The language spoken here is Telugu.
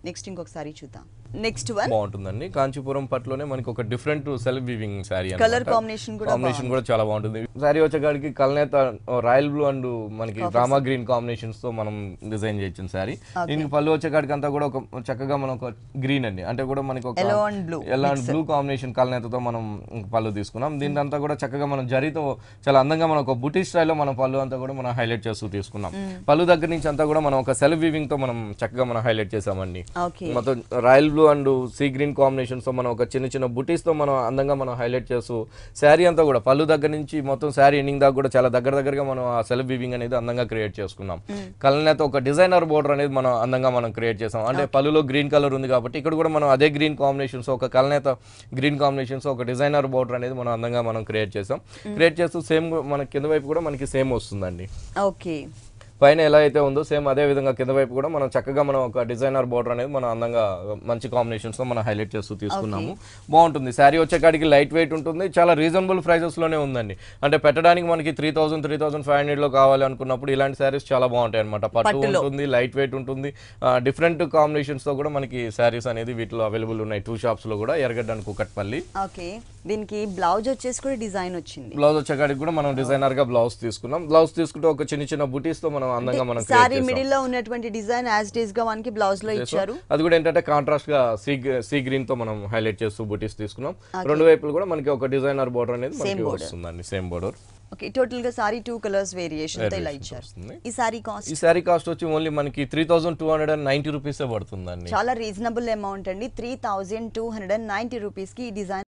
నెక్స్ట్ ఇంకొకసారి చూద్దాం. నెక్స్ట్ వన్ బాగుంటుందండి. కాంచీపురం పట్టులోనే మనకి ఒక different self weaving sari colour combination కూడా చాలా బాగుంటుంది. శారీ వచ్చేకాడికి కల్నేత రాయల్ బ్లూ అండ్ మనకి రామా గ్రీన్ కాంబినేషన్స్ తో మనం డిజైన్ చేయించిన శారీ. దీనికి పళ్ళు వచ్చేకాడికి అంతా కూడా ఒక చక్కగా మనం ఒక గ్రీన్ అండి, అంటే కూడా మనకి ఒక ఎల్లో అండ్ బ్లూ కాంబినేషన్ కల్నేతతో మనం పళ్ళు తీసుకున్నాం. దీని అంతా కూడా చక్కగా మనం జరీతో చాలా అందంగా మనం ఒక బుటీ స్టైల్లో మనం పళ్ళు అంతా కూడా మనం హైలైట్ చేస్తూ తీసుకున్నాం. పళ్ళు దగ్గర నుంచి అంతా కూడా మనం ఒక సెల్ఫ్ వీవింగ్ తో మనం చక్కగా మనం హైలైట్ చేసామండి. మొత్తం royal blue and sea green combinations తో మనం ఒక చిన్న చిన్న బుటీస్ తో మనం అందంగా మనం హైలైట్ చేస్తూ శారీ అంతా కూడా పళ్ళు దగ్గర నుంచి మొత్తం శారీ ఎండింగ్ దాకా కూడా చాలా దగ్గరగా మనం ఆ సెల్ఫ్ వీవింగ్ అనేది అందంగా క్రియేట్ చేసుకున్నాం. కలనేత ఒక డిజైనర్ బోర్డర్ అనేది మనం అందంగా మనం క్రియేట్ చేసాం. అంటే పళ్ళులో గ్రీన్ కలర్ ఉంది కాబట్టి ఇక్కడ కూడా మనం అదే గ్రీన్ కాంబినేషన్స్ ఒక కలనేత గ్రీన్ కాంబినేషన్స్ ఒక డిజైనర్ బోర్డర్ అనేది మనం అందంగా మనం క్రియేట్ చేసాం. క్రియేట్ చేస్తూ సేమ్ మన కింద వైపు కూడా మనకి సేమ్ వస్తుందండి. ఓకే, పైన ఎలా అయితే ఉందో సేమ్ అదే విధంగా కింద వైపు కూడా మనం చక్కగా మనం ఒక డిజైనర్ బోర్డర్ అనేది మనం అందంగా మంచి కాంబినేషన్స్ తో మనం హైలైట్ చేస్తూ తీసుకున్నాము. బాగుంటుంది. శారీ వచ్చేకాడికి లైట్ వెయిట్ ఉంటుంది, చాలా రీజనబుల్ ప్రైజెస్ లోనే ఉందండి. అంటే పెట్టడానికి మనకి 3500 లో కావాలి అనుకున్నప్పుడు ఇలాంటి శారీస్ చాలా బాగుంటాయి అనమాట. పట్టు ఉంటుంది, లైట్ వెయిట్ ఉంటుంది, డిఫరెంట్ కాంబినేషన్స్ తో కూడా మనకి శారీస్ అనేది వీటిలో అవైలబుల్ ఉన్నాయి. 2 షాప్స్ లో కూడా, ఎర్రగడ్డ అండ్ కూకట్పల్లి. ఓకే, దీనికి బ్లౌజ్ వచ్చేసి కూడా డిజైన్ వచ్చింది. బ్లౌజ్ వచ్చేకాడికి కూడా మనం డిజైనర్ గా బ్లౌజ్ తీసుకున్నాం. బ్లౌజ్ తీసుకుంటే ఒక చిన్న చిన్న బుటీస్ తో మనం అందంగా మనం సారీ మిడిల్ లో ఉన్నటువంటి డిజైన్ యాజ్ ఇట్ ఈస్ గా మనకి బ్లౌజ్ లో ఇచ్చారు. అది కూడా ఏంటంటే కాంట్రాస్ట్ గా సీ గ్రీన్ తో మనం హైలైట్ చేస్తూ బుటీస్ తీసుకున్నాం. రెండు వైపులు కూడా మనకి ఒక డిజైనర్ బోర్డర్ అనేది మనకి వస్తుందండి, సేమ్ బోర్డర్. ఓకే, టోటల్ గా సారీ 2 కలర్స్ వేరియేషన్ తో ఇలా ఇచ్చారు. ఈ సారీ కాస్ట్ వచ్చి ఓన్లీ మనకి 3290 రూపీస్ పడుతుందండి. చాలా రీజనబుల్ అమౌంట్ అండి. 3290 రూపీస్ కి ఈ డిజైన్